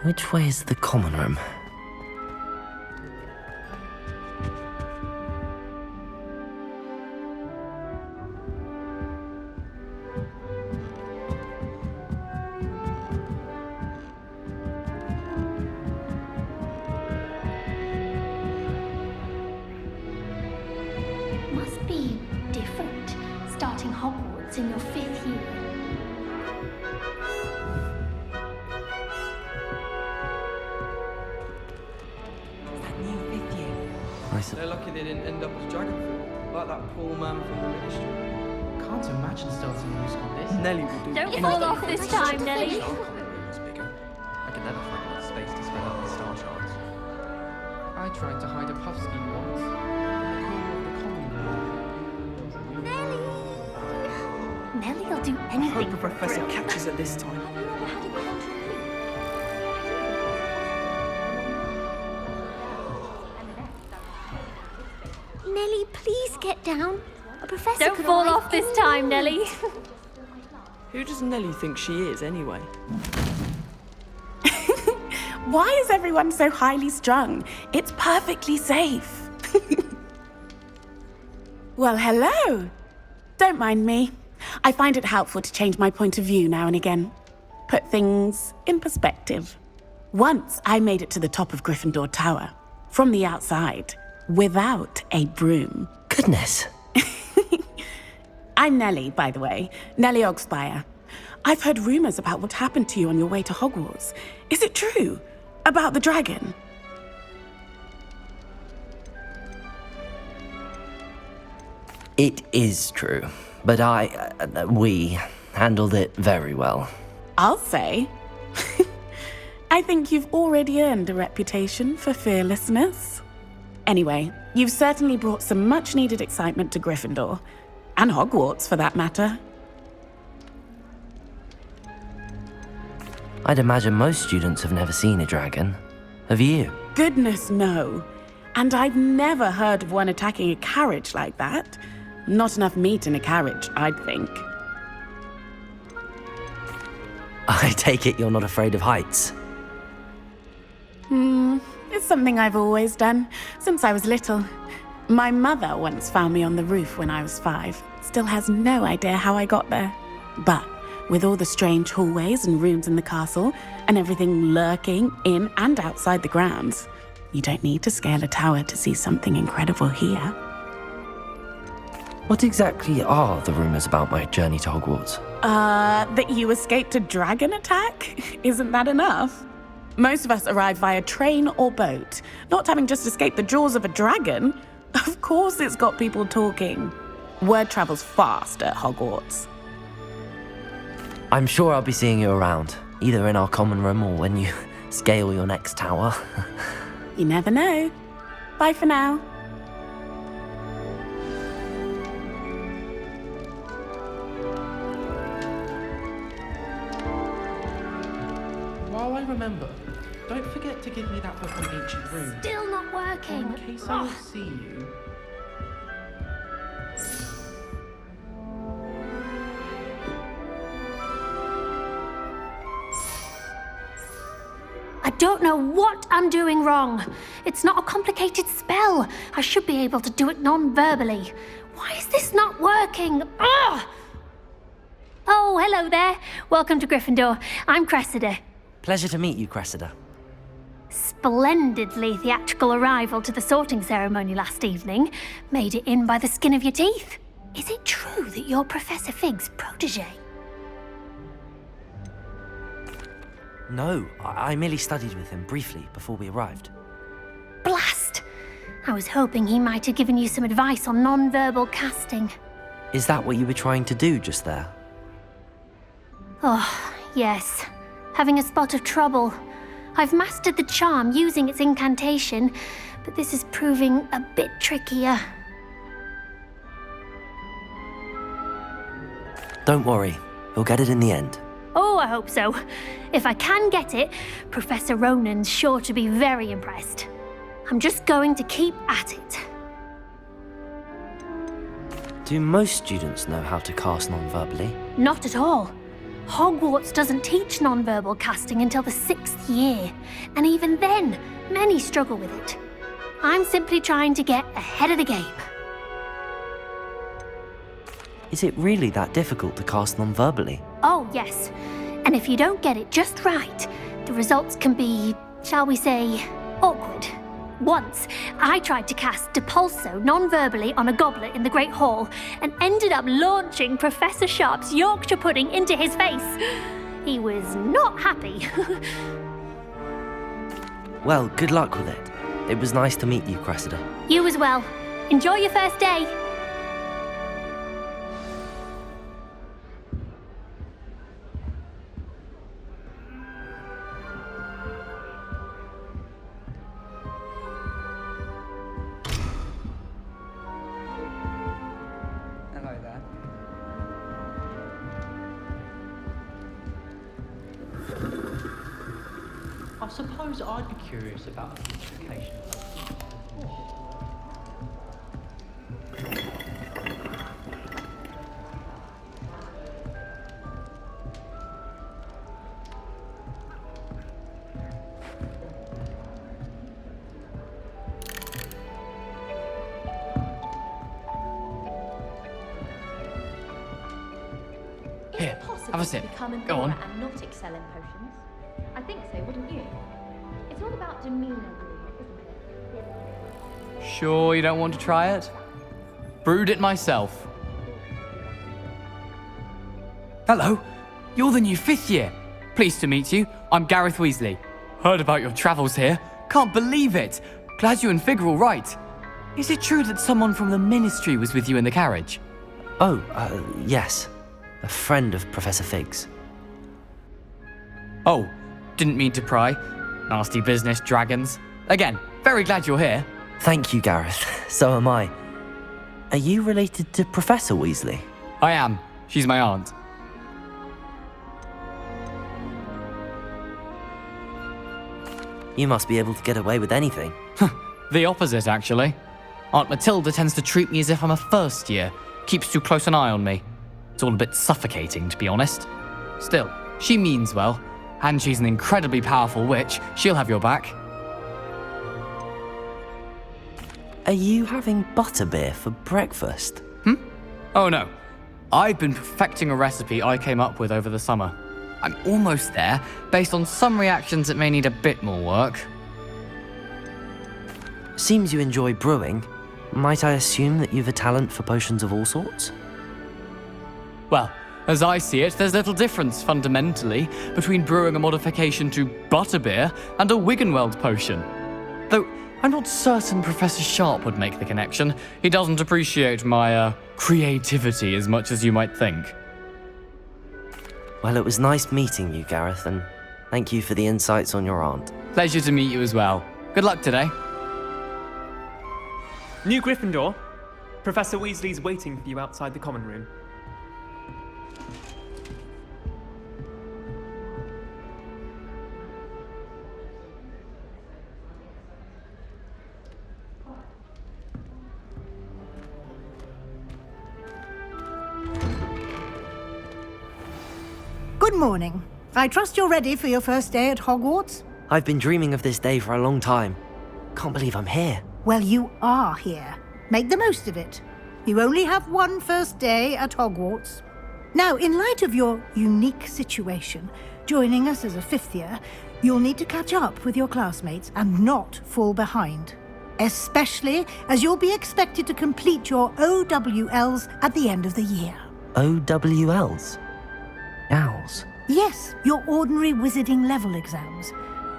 Which way is the common room? Must be different, starting Hogwarts in your 5th year. They're lucky they didn't end up as dragon fruit, like that poor man from the ministry. Can't imagine starting a new school this. Nelly will do. Don't fall off this time, Nelly. I can never find enough space to spread out the star charts. I tried to hide a puff scheme once in the corner of the common room. Nelly'll do I anything. hope the professor catches it this time. Nelly, please get down. A professor Don't could fall arrive off this any time, moment. Nelly. Who does Nelly think she is, anyway? Why is everyone so highly strung? It's perfectly safe. Well, hello. Don't mind me. I find it helpful to change my point of view now and again. Put things in perspective. Once I made it to the top of Gryffindor Tower, from the outside, without a broom. Goodness. I'm Nellie, by the way. Nellie Ogspire. I've heard rumors about what happened to you on your way to Hogwarts. Is it true? About the dragon? It is true, but we handled it very well. I'll say. I think you've already earned a reputation for fearlessness. Anyway, you've certainly brought some much-needed excitement to Gryffindor. And Hogwarts, for that matter. I'd imagine most students have never seen a dragon. Have you? Goodness, no. And I've never heard of one attacking a carriage like that. Not enough meat in a carriage, I'd think. I take it you're not afraid of heights. It's something I've always done, since I was little. My mother once found me on the roof when I was 5. Still has no idea how I got there. But with all the strange hallways and rooms in the castle, and everything lurking in and outside the grounds, you don't need to scale a tower to see something incredible here. What exactly are the rumors about my journey to Hogwarts? That you escaped a dragon attack? Isn't that enough? Most of us arrive via train or boat, not having just escaped the jaws of a dragon. Of course it's got people talking. Word travels fast at Hogwarts. I'm sure I'll be seeing you around, either in our common room or when you scale your next tower. You never know. Bye for now. While I remember, don't forget to give me that book on ancient runes. Still not working. In case I don't see you. I don't know what I'm doing wrong. It's not a complicated spell. I should be able to do it non-verbally. Why is this not working? Ugh! Oh, hello there. Welcome to Gryffindor. I'm Cressida. Pleasure to meet you, Cressida. Splendidly theatrical arrival to the sorting ceremony last evening. Made it in by the skin of your teeth. Is it true that you're Professor Fig's protege? No, I merely studied with him briefly before we arrived. Blast! I was hoping he might have given you some advice on non-verbal casting. Is that what you were trying to do just there? Oh, yes. Having a spot of trouble. I've mastered the charm using its incantation, but this is proving a bit trickier. Don't worry, you'll get it in the end. Oh, I hope so. If I can get it, Professor Ronan's sure to be very impressed. I'm just going to keep at it. Do most students know how to cast non-verbally? Not at all. Hogwarts doesn't teach nonverbal casting until the 6th year, and even then, many struggle with it. I'm simply trying to get ahead of the game. Is it really that difficult to cast non-verbally? Oh, yes. And if you don't get it just right, the results can be, shall we say, awkward. Once, I tried to cast Depulso non-verbally on a goblet in the Great Hall and ended up launching Professor Sharp's Yorkshire pudding into his face. He was not happy. Well, good luck with it. It was nice to meet you, Cressida. You as well. Enjoy your first day. Hello there. I suppose I'd be curious about a future occasion. Here, have a sip. Become Go on. and not excel in potions? I think so, wouldn't you? It's all about demeanor, really, isn't it? Sure you don't want to try it? Brewed it myself. Hello, you're the new 5th year. Pleased to meet you. I'm Gareth Weasley. Heard about your travels here. Can't believe it. Glad you and Fig are all right. Is it true that someone from the Ministry was with you in the carriage? Oh, yes. A friend of Professor Fig's. Oh, didn't mean to pry. Nasty business, dragons. Again, very glad you're here. Thank you, Gareth. So am I. Are you related to Professor Weasley? I am. She's my aunt. You must be able to get away with anything. The opposite, actually. Aunt Matilda tends to treat me as if I'm a first year. Keeps too close an eye on me. It's all a bit suffocating, to be honest. Still, she means well. And she's an incredibly powerful witch. She'll have your back. Are you having butterbeer for breakfast? Oh no. I've been perfecting a recipe I came up with over the summer. I'm almost there, based on some reactions that may need a bit more work. Seems you enjoy brewing. Might I assume that you've a talent for potions of all sorts? Well, as I see it, there's little difference, fundamentally, between brewing a modification to butterbeer and a Wiggenweld potion. Though, I'm not certain Professor Sharp would make the connection. He doesn't appreciate my, creativity as much as you might think. Well, it was nice meeting you, Gareth, and thank you for the insights on your aunt. Pleasure to meet you as well. Good luck today. New Gryffindor. Professor Weasley's waiting for you outside the common room. Good morning. I trust you're ready for your first day at Hogwarts? I've been dreaming of this day for a long time. Can't believe I'm here. Well, you are here. Make the most of it. You only have one first day at Hogwarts. Now, in light of your unique situation, joining us as a 5th year, you'll need to catch up with your classmates and not fall behind. Especially as you'll be expected to complete your OWLs at the end of the year. OWLs? Owls? Yes, your ordinary wizarding level exams.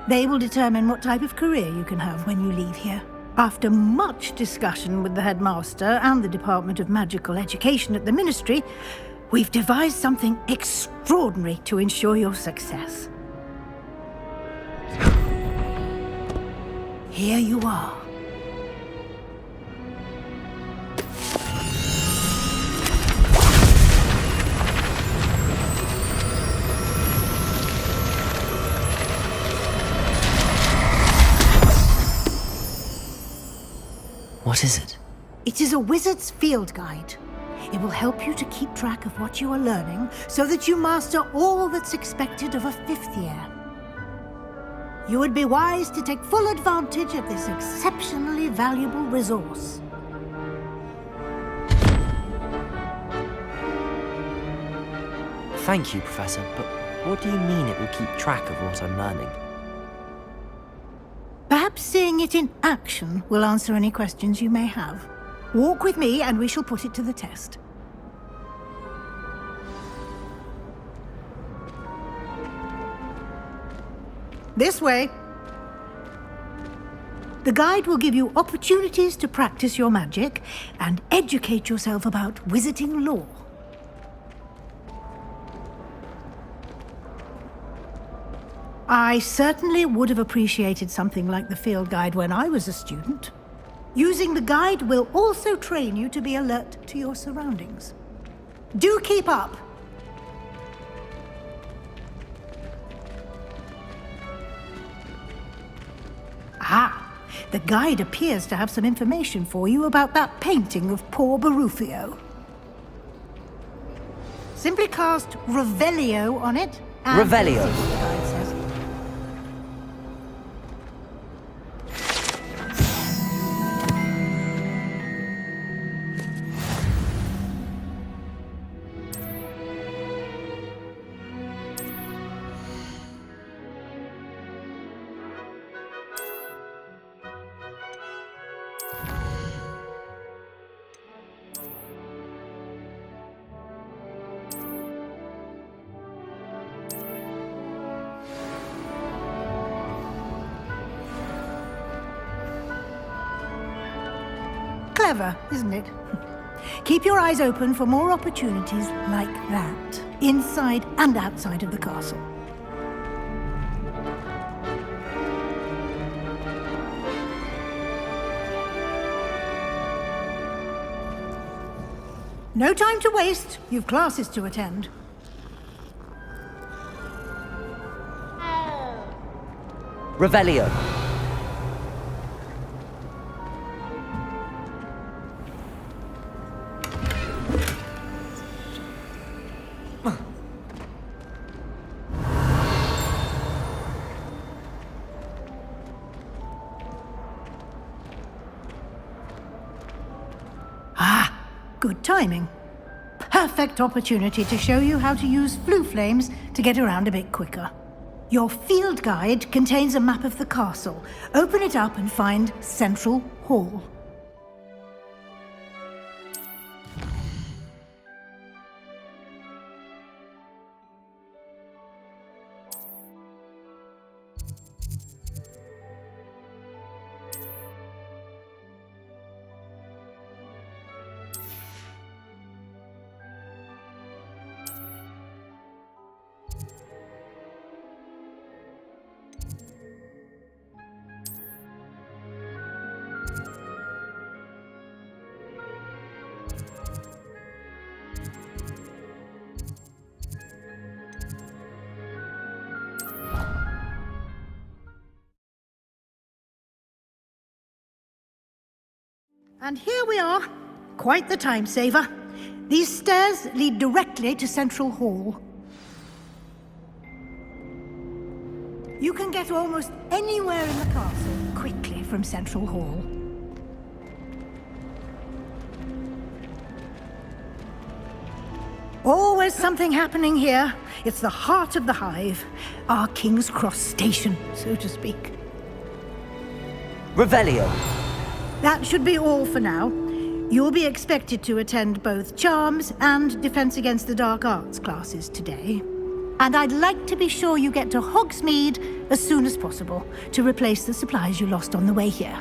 They will determine what type of career you can have when you leave here. After much discussion with the headmaster and the Department of Magical Education at the Ministry, we've devised something extraordinary to ensure your success. Here you are. What is it? It is a wizard's field guide. It will help you to keep track of what you are learning so that you master all that's expected of a 5th year. You would be wise to take full advantage of this exceptionally valuable resource. Thank you, Professor, but what do you mean it will keep track of what I'm learning? Perhaps seeing it in action will answer any questions you may have. Walk with me and we shall put it to the test. This way. The guide will give you opportunities to practice your magic and educate yourself about wizarding lore. I certainly would have appreciated something like the field guide when I was a student. Using the guide will also train you to be alert to your surroundings. Do keep up! Ah, the guide appears to have some information for you about that painting of poor Barufio. Simply cast Revelio on it. And Revelio. see what the guide says. Clever, isn't it? Keep your eyes open for more opportunities like that, inside and outside of the castle. No time to waste. You've classes to attend. Revelio. Good timing. Perfect opportunity to show you how to use flue flames to get around a bit quicker. Your field guide contains a map of the castle. Open it up and find Central Hall. And here we are. Quite the time saver. These stairs lead directly to Central Hall. You can get almost anywhere in the castle quickly from Central Hall. Always something happening here. It's the heart of the hive. Our King's Cross station, so to speak. Revelio. That should be all for now. You'll be expected to attend both Charms and Defense Against the Dark Arts classes today. And I'd like to be sure you get to Hogsmeade as soon as possible to replace the supplies you lost on the way here.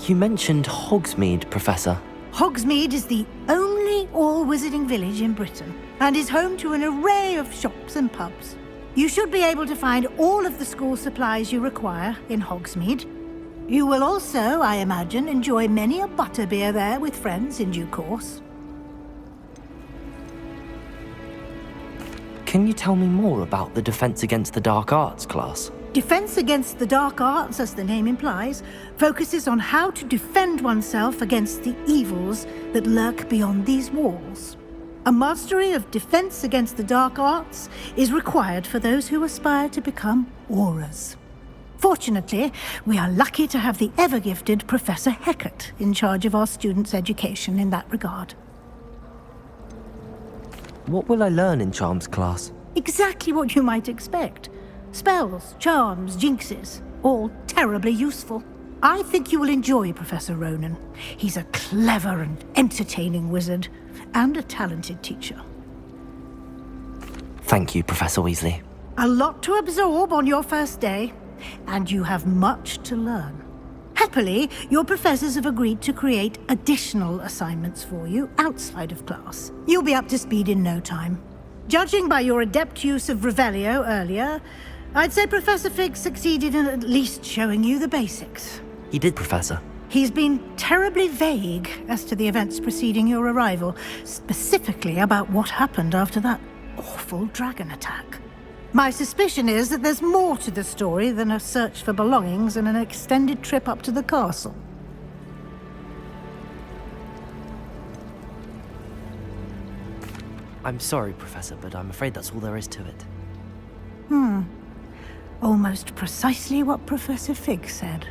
You mentioned Hogsmeade, Professor. Hogsmeade is the only all-wizarding village in Britain and is home to an array of shops and pubs. You should be able to find all of the school supplies you require in Hogsmeade. You will also, I imagine, enjoy many a butterbeer there with friends in due course. Can you tell me more about the Defense Against the Dark Arts class? Defense Against the Dark Arts, as the name implies, focuses on how to defend oneself against the evils that lurk beyond these walls. A mastery of Defense Against the Dark Arts is required for those who aspire to become Aurors. Fortunately, we are lucky to have the ever-gifted Professor Heckert in charge of our students' education in that regard. What will I learn in Charms class? Exactly what you might expect. Spells, charms, jinxes, all terribly useful. I think you will enjoy Professor Ronan. He's a clever and entertaining wizard, and a talented teacher. Thank you, Professor Weasley. A lot to absorb on your first day, and you have much to learn. Happily, your professors have agreed to create additional assignments for you outside of class. You'll be up to speed in no time. Judging by your adept use of Revelio earlier, I'd say Professor Fig succeeded in at least showing you the basics. He did, Professor. He's been terribly vague as to the events preceding your arrival, specifically about what happened after that awful dragon attack. My suspicion is that there's more to the story than a search for belongings and an extended trip up to the castle. I'm sorry, Professor, but I'm afraid that's all there is to it. Almost precisely what Professor Fig said.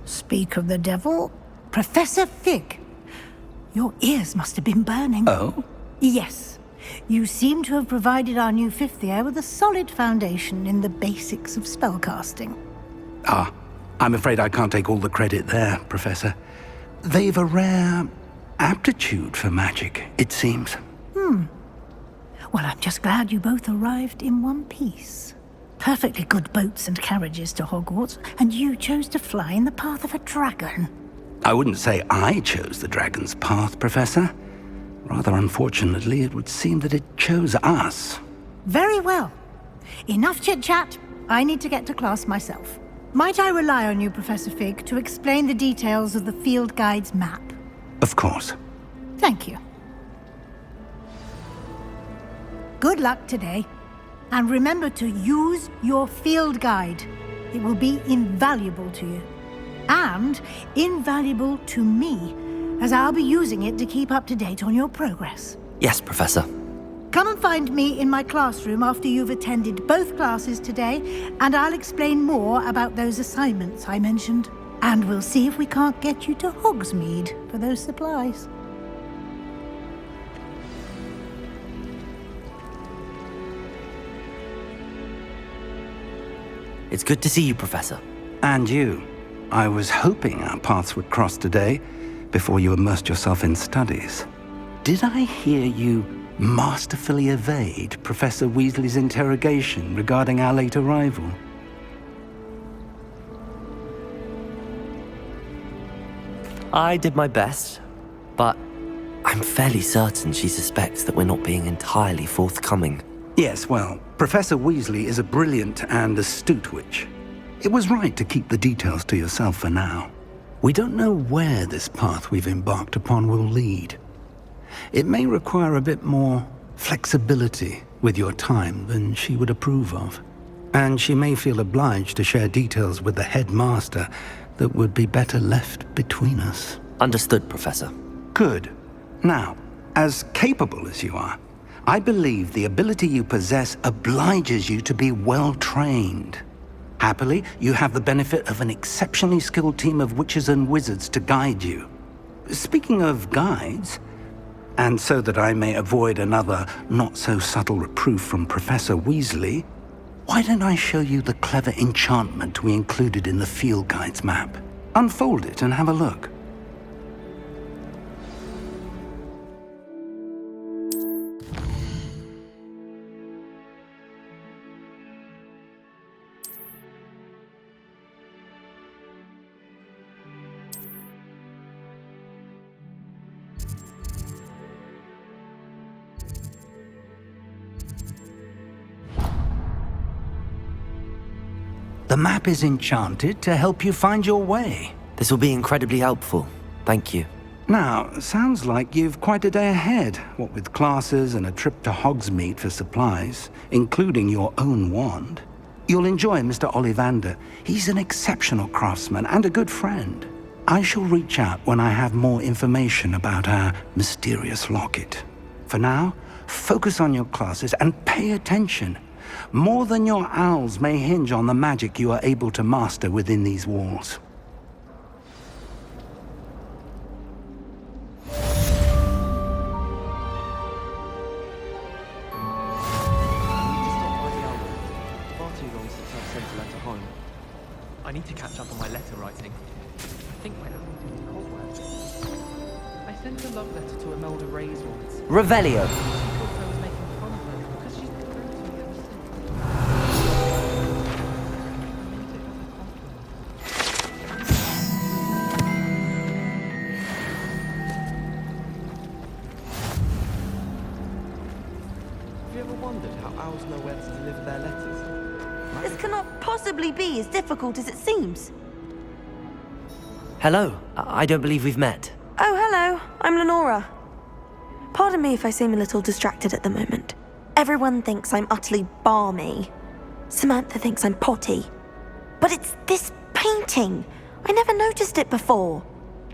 Speak of the devil, Professor Fig. Your ears must have been burning. Oh? Yes. You seem to have provided our new fifth year with a solid foundation in the basics of spellcasting. I'm afraid I can't take all the credit there, Professor. They've a rare aptitude for magic, it seems. Well, I'm just glad you both arrived in one piece. Perfectly good boats and carriages to Hogwarts, and you chose to fly in the path of a dragon. I wouldn't say I chose the dragon's path, Professor. Rather unfortunately, it would seem that it chose us. Very well. Enough chit-chat. I need to get to class myself. Might I rely on you, Professor Fig, to explain the details of the field guide's map? Of course. Thank you. Good luck today. And remember to use your field guide. It will be invaluable to you. And invaluable to me, as I'll be using it to keep up to date on your progress. Yes, Professor. Come and find me in my classroom after you've attended both classes today, and I'll explain more about those assignments I mentioned. And we'll see if we can't get you to Hogsmeade for those supplies. It's good to see you, Professor. And you. I was hoping our paths would cross today, before you immersed yourself in studies. Did I hear you masterfully evade Professor Weasley's interrogation regarding our late arrival? I did my best, but I'm fairly certain she suspects that we're not being entirely forthcoming. Yes, well, Professor Weasley is a brilliant and astute witch. It was right to keep the details to yourself for now. We don't know where this path we've embarked upon will lead. It may require a bit more flexibility with your time than she would approve of. And she may feel obliged to share details with the headmaster that would be better left between us. Understood, Professor. Good. Now, as capable as you are, I believe the ability you possess obliges you to be well-trained. Happily, you have the benefit of an exceptionally skilled team of witches and wizards to guide you. Speaking of guides, and so that I may avoid another not-so-subtle reproof from Professor Weasley, why don't I show you the clever enchantment we included in the field guide's map? Unfold it and have a look. The map is enchanted to help you find your way. This will be incredibly helpful. Thank you. Now, sounds like you've quite a day ahead, what with classes and a trip to Hogsmeade for supplies, including your own wand. You'll enjoy Mr. Ollivander. He's an exceptional craftsman and a good friend. I shall reach out when I have more information about our mysterious locket. For now, focus on your classes and pay attention. More than your owls may hinge on the magic you are able to master within these walls. I need to catch up on my letter writing. I think my album is Hogwarts. I sent a love letter to Imelda Reyes once. Revelio. She thought I was making fun of her because she's been rude to me ever since. Have you ever wondered how owls know where to deliver their letters? This cannot possibly be as difficult as it seems. Hello. I don't believe we've met. Oh, hello. I'm Lenora. Pardon me if I seem a little distracted at the moment. Everyone thinks I'm utterly balmy. Samantha thinks I'm potty. But it's this painting. I never noticed it before.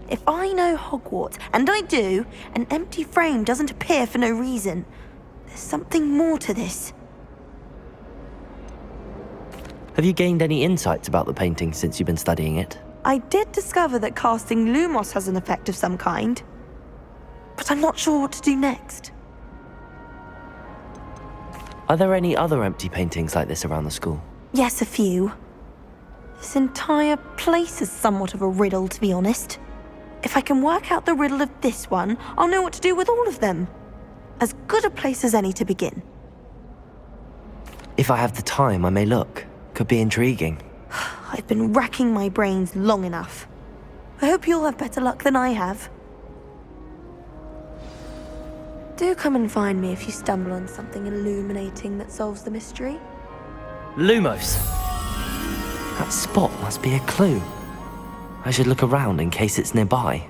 If I know Hogwarts, and I do, an empty frame doesn't appear for no reason. There's something more to this. Have you gained any insights about the painting since you've been studying it? I did discover that casting Lumos has an effect of some kind. But I'm not sure what to do next. Are there any other empty paintings like this around the school? Yes, a few. This entire place is somewhat of a riddle, to be honest. If I can work out the riddle of this one, I'll know what to do with all of them. As good a place as any to begin. If I have the time, I may look. Could be intriguing. I've been racking my brains long enough. I hope you'll have better luck than I have. Do come and find me if you stumble on something illuminating that solves the mystery. Lumos! That spot must be a clue. I should look around in case it's nearby.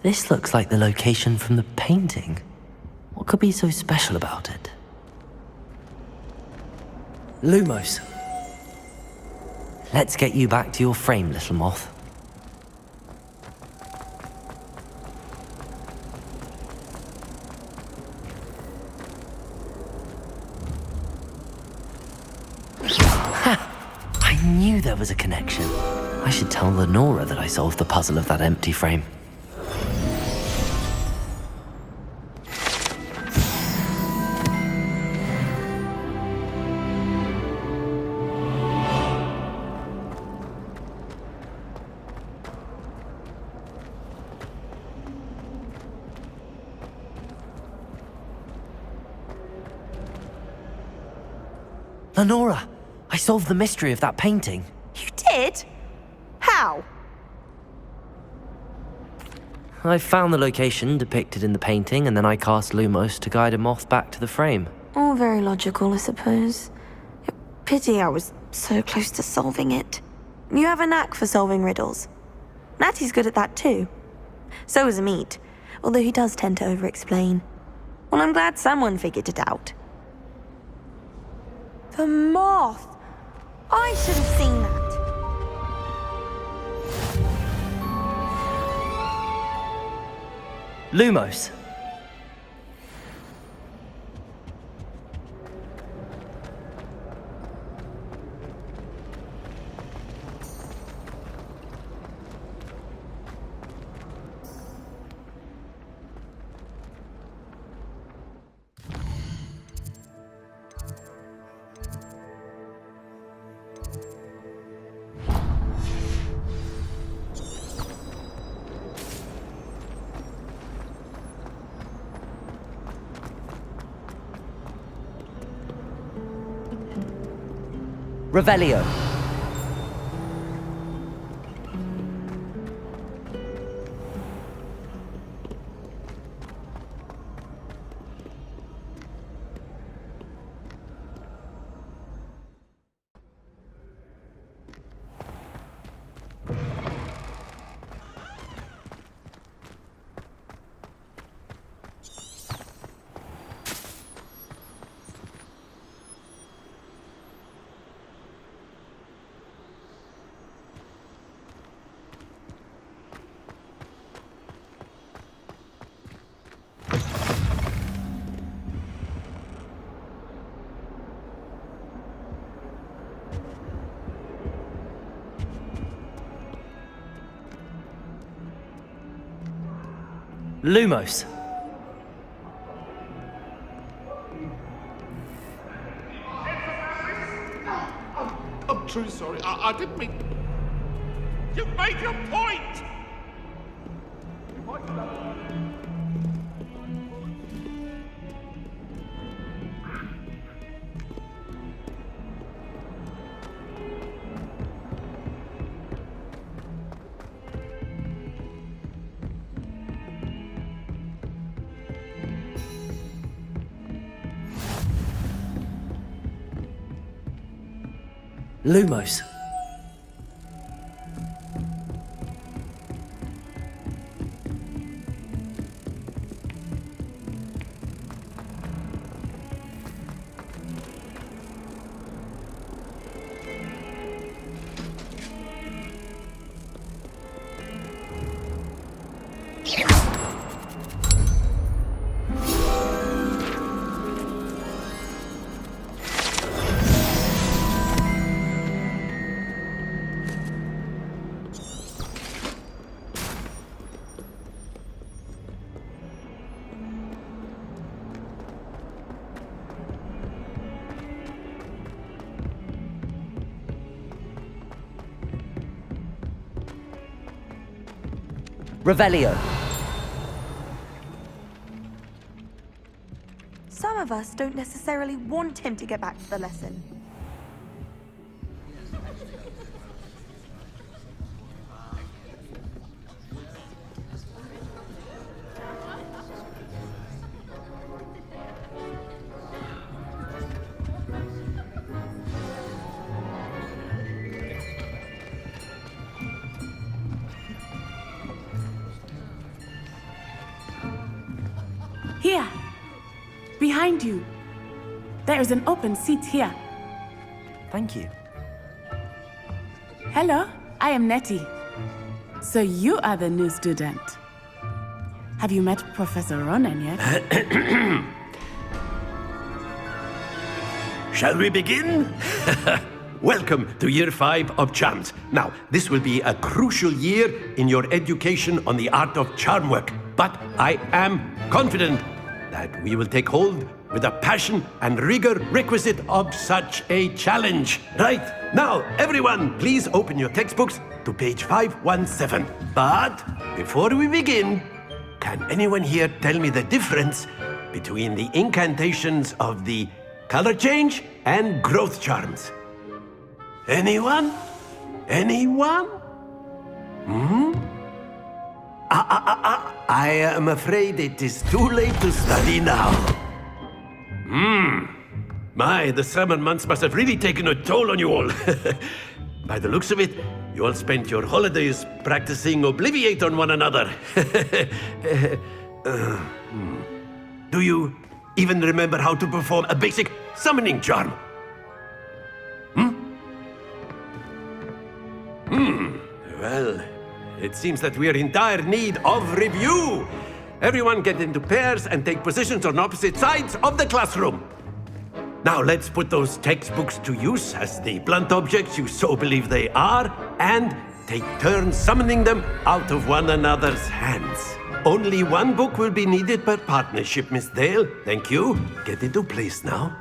This looks like the location from the painting. What could be so special about it? Lumos. Let's get you back to your frame, little moth. Ha! I knew there was a connection. I should tell Lenora that I solved the puzzle of that empty frame. Lenora, I solved the mystery of that painting. You did? How? I found the location depicted in the painting, and then I cast Lumos to guide a moth back to the frame. All very logical, I suppose. Pity I was so close to solving it. You have a knack for solving riddles. Natty's good at that too. So is Amit, although he does tend to over-explain. Well, I'm glad someone figured it out. The moth! I should have seen that. Lumos. Revelio. Lumos. I'm truly sorry. I didn't mean... You made your point! Lumos. Revelio. Some of us don't necessarily want him to get back to the lesson. Here. Behind you. There is an open seat here. Thank you. Hello, I am Nettie. So you are the new student. Have you met Professor Ronan yet? Shall we begin? Welcome to Year 5 of Charms. Now, this will be a crucial year in your education on the art of charm work. But I am confident that we will take hold with the passion and rigor requisite of such a challenge. Right, now, everyone, please open your textbooks to page 517. But before we begin, can anyone here tell me the difference between the incantations of the color change and growth charms? Anyone? Anyone? I am afraid it is too late to study now. My, the summer months must have really taken a toll on you all. By the looks of it, you all spent your holidays practicing Obliviate on one another. Do you even remember how to perform a basic summoning charm? Well, it seems that we are in dire need of review. Everyone get into pairs and take positions on opposite sides of the classroom. Now let's put those textbooks to use as the blunt objects you so believe they are, and take turns summoning them out of one another's hands. Only one book will be needed per partnership, Miss Dale. Thank you. Get into place now.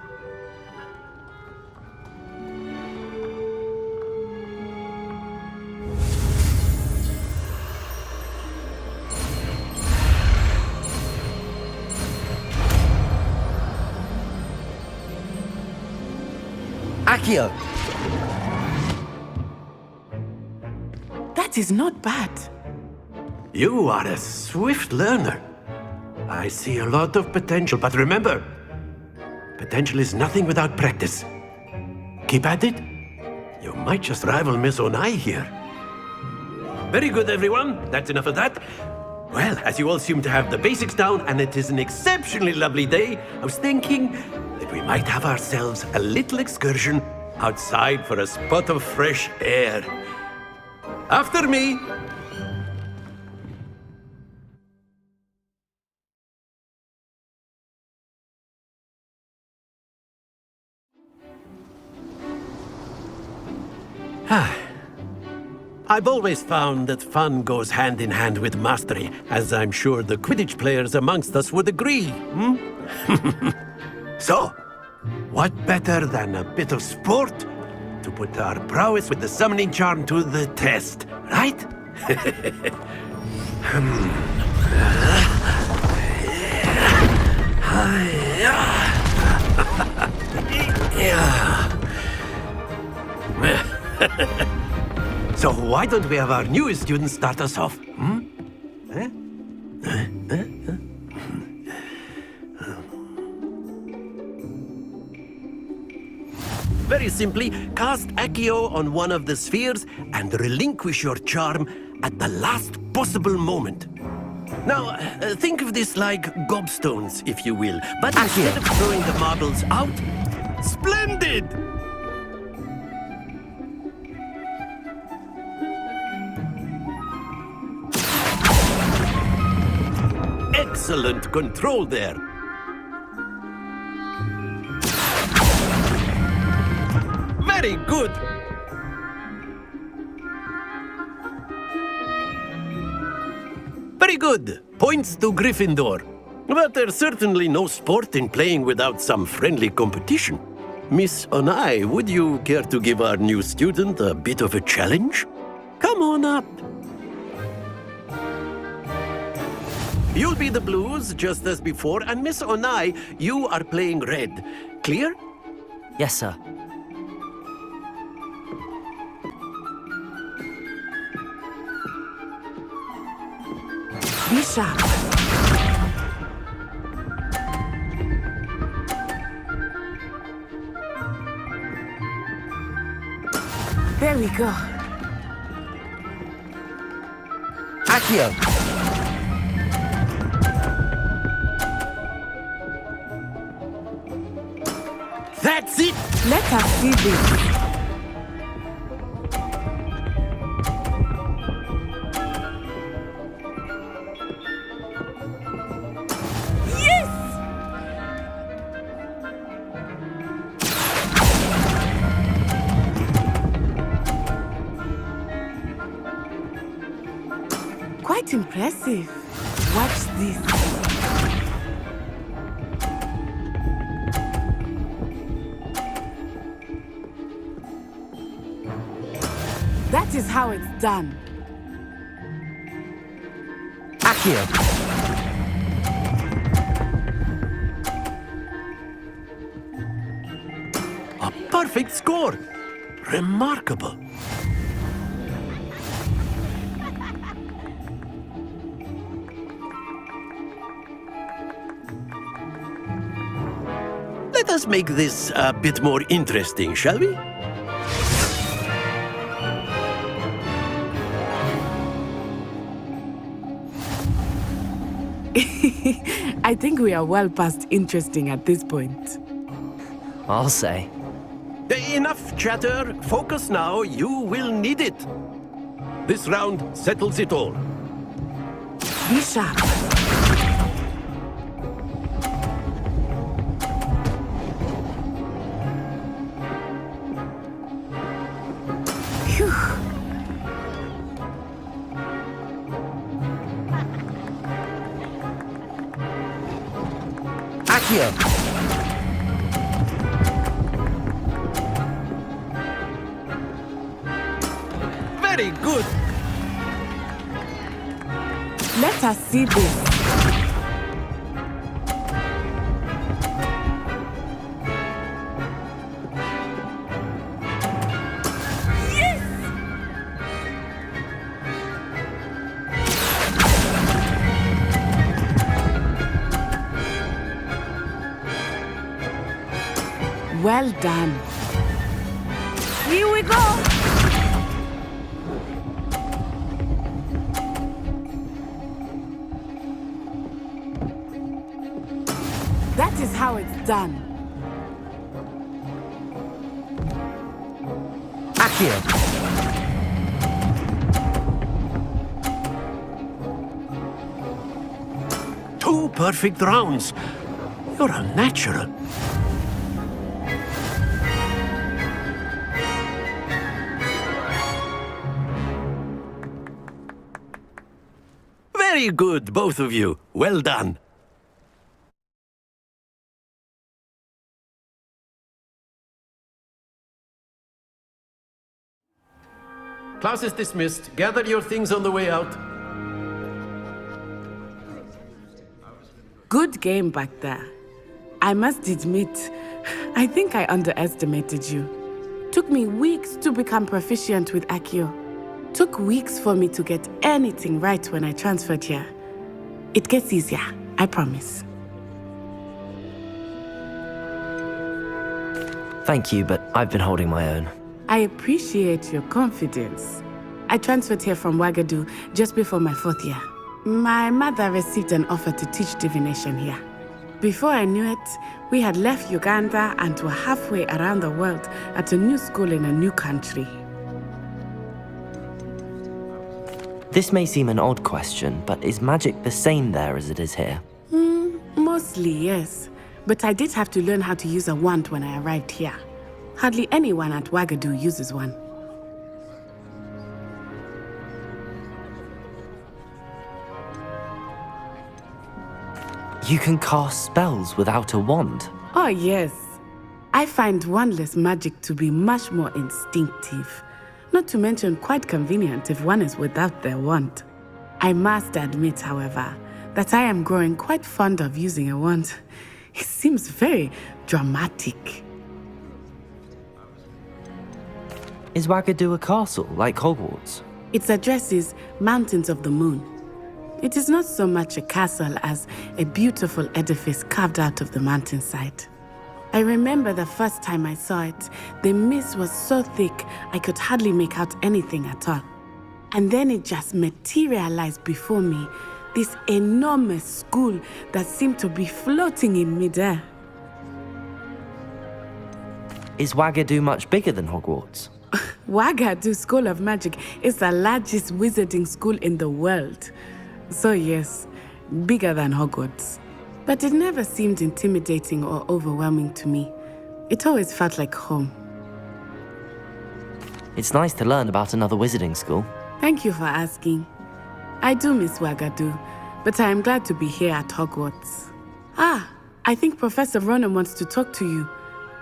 Accio. That is not bad. You are a swift learner. I see a lot of potential, but remember, potential is nothing without practice. Keep at it. You might just rival Miss Onai here. Very good, everyone. That's enough of that. Well, as you all seem to have the basics down, and it is an exceptionally lovely day, I was thinking that we might have ourselves a little excursion outside for a spot of fresh air. After me. I've always found that fun goes hand in hand with mastery, as I'm sure the Quidditch players amongst us would agree. So, what better than a bit of sport to put our prowess with the summoning charm to the test, right? So why don't we have our newest student start us off? Very simply, cast Accio on one of the spheres and relinquish your charm at the last possible moment. Now, think of this like gobstones, if you will. But instead of throwing the marbles out, splendid! Excellent control there. Very good. Very good. Points to Gryffindor. But there's certainly no sport in playing without some friendly competition. Miss Onai, would you care to give our new student a bit of a challenge? Come on up. You'll be the blues, just as before, and Miss Onai, you are playing red. Clear? Yes, sir. Be sharp. There we go. Accio! That's it! Let us see this. Quite impressive. Watch this. That is how it's done. Accio! A perfect score! Remarkable! Let us make this a bit more interesting, shall we? I think we are well past interesting at this point. I'll say. Enough chatter. Focus now. You will need it. This round settles it all. Be sharp. Phew. Accio! Very good. Let us see this. Well done. Here we go. That is how it's done. Accio! Two perfect rounds. You're a natural. Very good, both of you. Well done. Class is dismissed. Gather your things on the way out. Good game back there. I must admit, I think I underestimated you. Took me weeks to become proficient with Accio. Took weeks for me to get anything right when I transferred here. It gets easier, I promise. Thank you, but I've been holding my own. I appreciate your confidence. I transferred here from Ouagadougou just before my 4th year. My mother received an offer to teach divination here. Before I knew it, we had left Uganda and were halfway around the world at a new school in a new country. This may seem an odd question, but is magic the same there as it is here? Mostly, yes. But I did have to learn how to use a wand when I arrived here. Hardly anyone at Ouagadougou uses one. You can cast spells without a wand? Oh, yes. I find wandless magic to be much more instinctive. Not to mention quite convenient if one is without their wand. I must admit, however, that I am growing quite fond of using a wand. It seems very dramatic. Is Ouagadougou a castle, like Hogwarts? Its address is Mountains of the Moon. It is not so much a castle as a beautiful edifice carved out of the mountainside. I remember the first time I saw it, the mist was so thick I could hardly make out anything at all. And then it just materialized before me, this enormous school that seemed to be floating in midair. Is Ouagadougou much bigger than Hogwarts? Ouagadougou School of Magic is the largest wizarding school in the world. So yes, bigger than Hogwarts. But it never seemed intimidating or overwhelming to me. It always felt like home. It's nice to learn about another wizarding school. Thank you for asking. I do miss Ouagadougou, but I am glad to be here at Hogwarts. I think Professor Ronan wants to talk to you.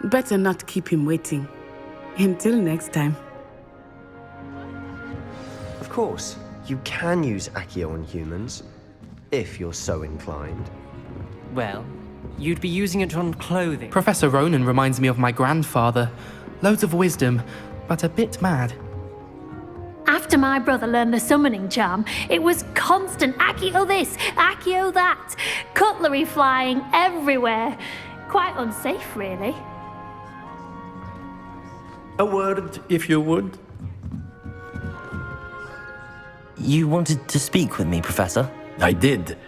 Better not keep him waiting. Until next time. Of course, you can use Accio on humans, if you're so inclined. Well, you'd be using it on clothing. Professor Ronan reminds me of my grandfather. Loads of wisdom, but a bit mad. After my brother learned the summoning charm, it was constant Accio this, Accio that. Cutlery flying everywhere. Quite unsafe, really. A word, if you would. You wanted to speak with me, Professor? I did.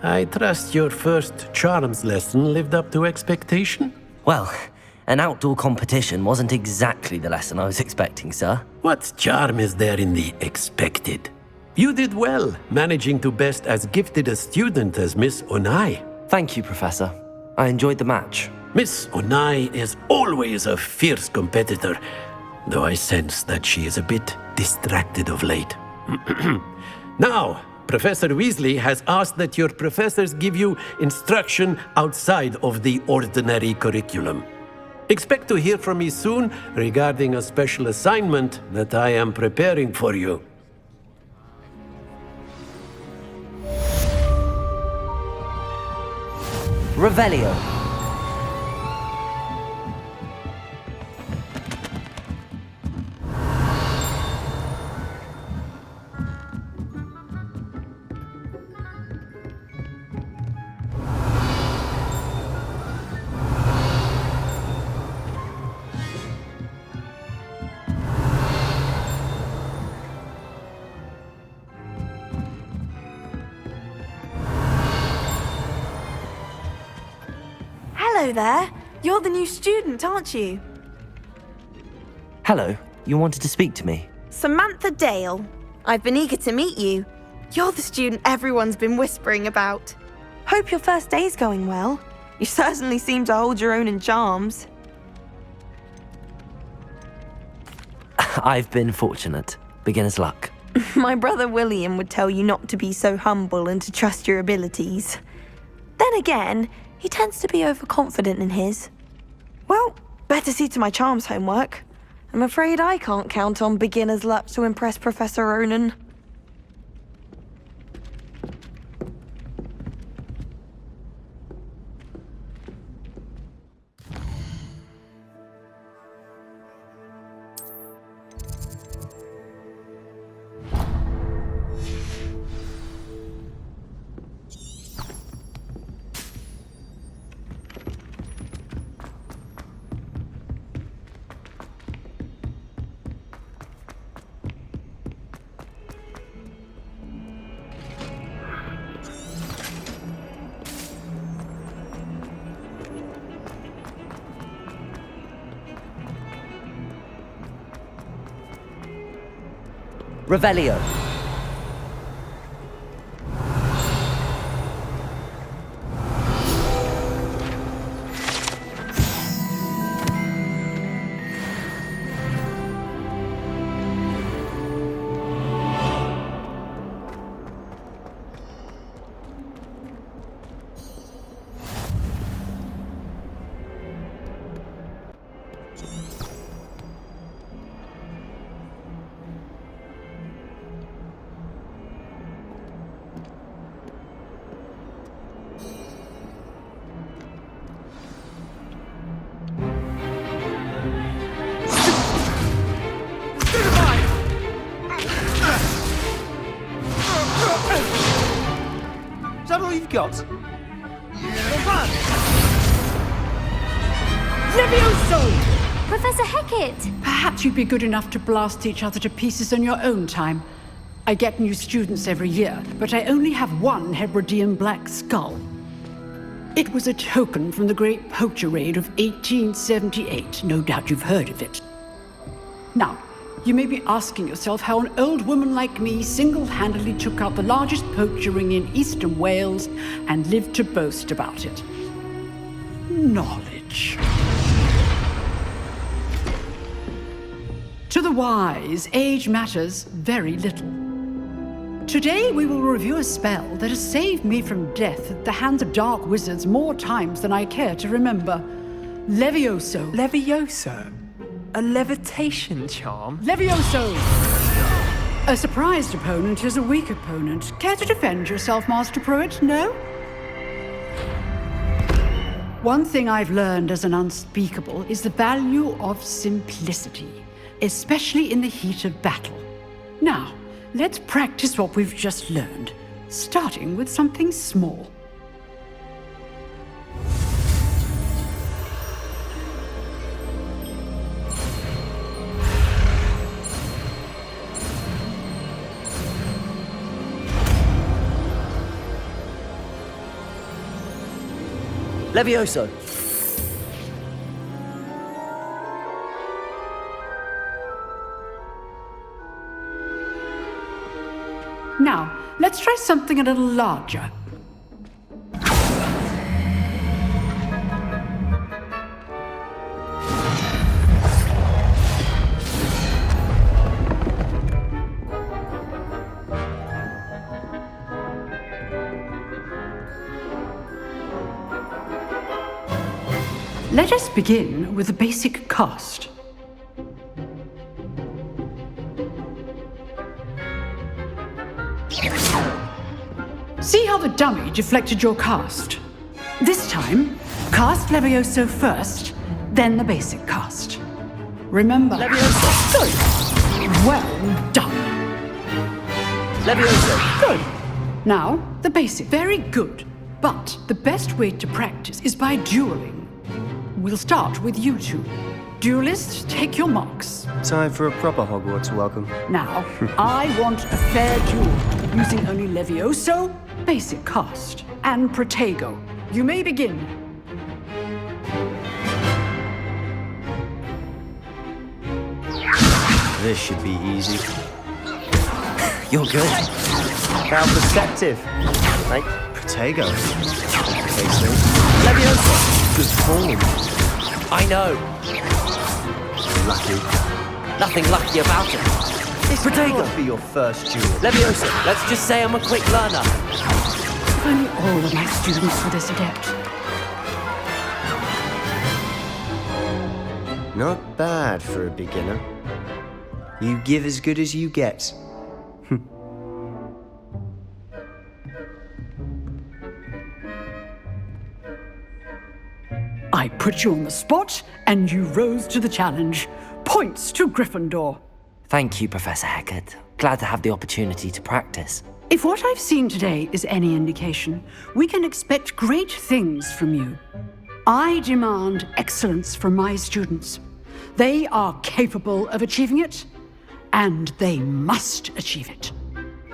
I trust your first charms lesson lived up to expectation? Well, an outdoor competition wasn't exactly the lesson I was expecting, sir. What charm is there in the expected? You did well, managing to best as gifted a student as Miss Onai. Thank you, Professor. I enjoyed the match. Miss Onai is always a fierce competitor, though I sense that she is a bit distracted of late. Now, Professor Weasley has asked that your professors give you instruction outside of the ordinary curriculum. Expect to hear from me soon regarding a special assignment that I am preparing for you. Revelio. Hello there. You're the new student, aren't you? Hello. You wanted to speak to me? Samantha Dale. I've been eager to meet you. You're the student everyone's been whispering about. Hope your first day's going well. You certainly seem to hold your own in charms. I've been fortunate. Beginner's luck. My brother William would tell you not to be so humble and to trust your abilities. Then again, he tends to be overconfident in his. Well, better see to my charms homework. I'm afraid I can't count on beginner's luck to impress Professor Ronan. Revelio. Is that all you've got? Levioso! Professor Hecat! Perhaps you'd be good enough to blast each other to pieces on your own time. I get new students every year, but I only have one Hebridean black skull. It was a token from the Great Poacher Raid of 1878. No doubt you've heard of it. Now, you may be asking yourself how an old woman like me single-handedly took out the largest poacher ring in eastern Wales and lived to boast about it. Knowledge. To the wise, age matters very little. Today we will review a spell that has saved me from death at the hands of dark wizards more times than I care to remember. Levioso. Levioso? A levitation charm? Levioso! A surprised opponent is a weak opponent. Care to defend yourself, Master Pruitt? No? One thing I've learned as an unspeakable is the value of simplicity, especially in the heat of battle. Now, let's practice what we've just learned, starting with something small. Levioso. Now, let's try something a little larger. Let us begin with a basic cast. See how the dummy deflected your cast? This time, cast Levioso first, then the basic cast. Remember... Levioso! Good! Well done! Levioso! Good! Now, the basic. Very good. But the best way to practice is by dueling. We'll start with you two. Duelists, take your marks. Time for a proper Hogwarts welcome. Now, I want a fair duel, using only Levioso, basic cast, and Protego. You may begin. This should be easy. You're good. How perceptive. Like Protego. Levioso! Good form. I know. Lucky. Nothing lucky about it. This Protego! can't be your first duel. Leviosa, let's just say I'm a quick learner. If only all of my students were this adept. Not bad for a beginner. You give as good as you get. I put you on the spot, and you rose to the challenge. Points to Gryffindor. Thank you, Professor Hecat. Glad to have the opportunity to practice. If what I've seen today is any indication, we can expect great things from you. I demand excellence from my students. They are capable of achieving it, and they must achieve it.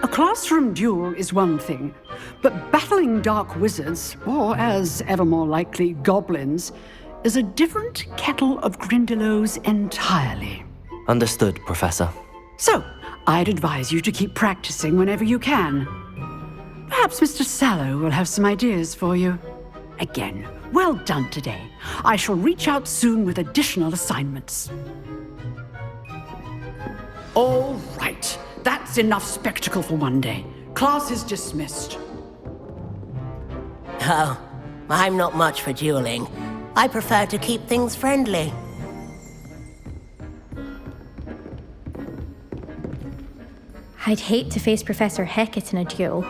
A classroom duel is one thing, but battling dark wizards, or as ever more likely, goblins, is a different kettle of Grindylows entirely. Understood, Professor. So, I'd advise you to keep practicing whenever you can. Perhaps Mr. Sallow will have some ideas for you. Again, well done today. I shall reach out soon with additional assignments. All right. That's enough spectacle for one day. Class is dismissed. Oh, I'm not much for dueling. I prefer to keep things friendly. I'd hate to face Professor Hecat in a duel.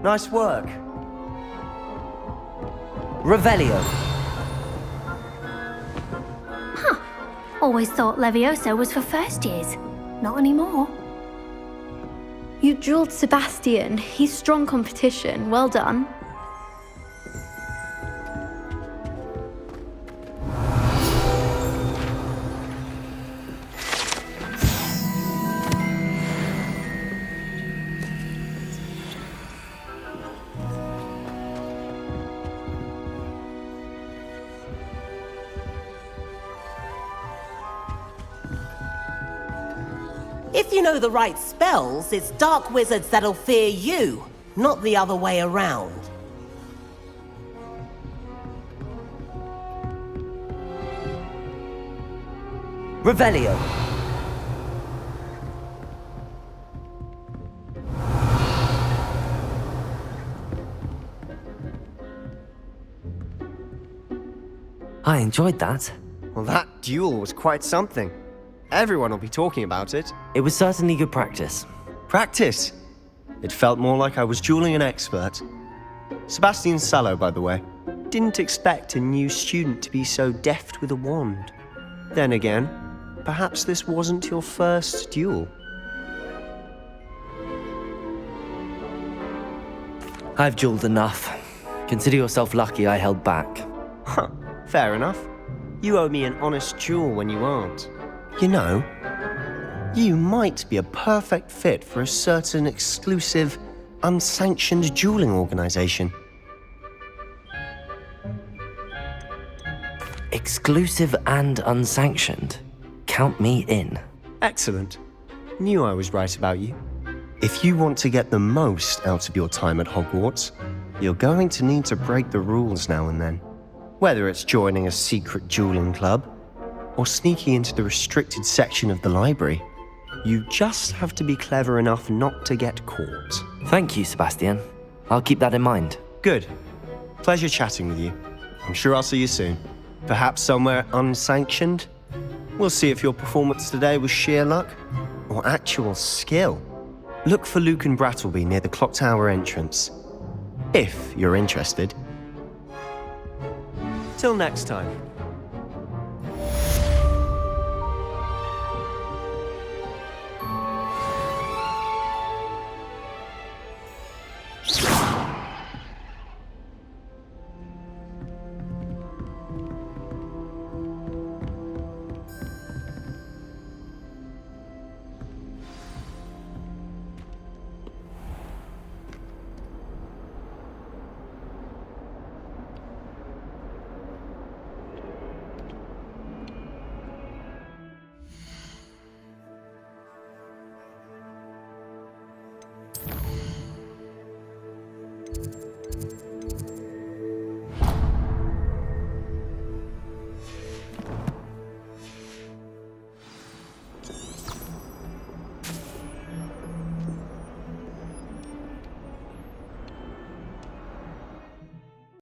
Nice work. Revelio. Always thought Leviosa was for first years. Not anymore. You dueled Sebastian. He's strong competition. Well done. If you know the right spells, it's dark wizards that'll fear you, not the other way around. Revelio. I enjoyed that. Well, that duel was quite something. Everyone will be talking about it. It was certainly good practice. Practice? It felt more like I was dueling an expert. Sebastian Sallow, by the way. Didn't expect a new student to be so deft with a wand. Then again, perhaps this wasn't your first duel. I've dueled enough. Consider yourself lucky I held back. Huh, fair enough. You owe me an honest duel when you aren't. You know, you might be a perfect fit for a certain exclusive, unsanctioned dueling organization. Exclusive and unsanctioned? Count me in. Excellent. Knew I was right about you. If you want to get the most out of your time at Hogwarts, you're going to need to break the rules now and then. Whether it's joining a secret dueling club, or sneaking into the restricted section of the library, you just have to be clever enough not to get caught. Thank you, Sebastian. I'll keep that in mind. Good. Pleasure chatting with you. I'm sure I'll see you soon. Perhaps somewhere unsanctioned? We'll see if your performance today was sheer luck or actual skill. Look for Luke and Brattleby near the clock tower entrance, if you're interested. Till next time.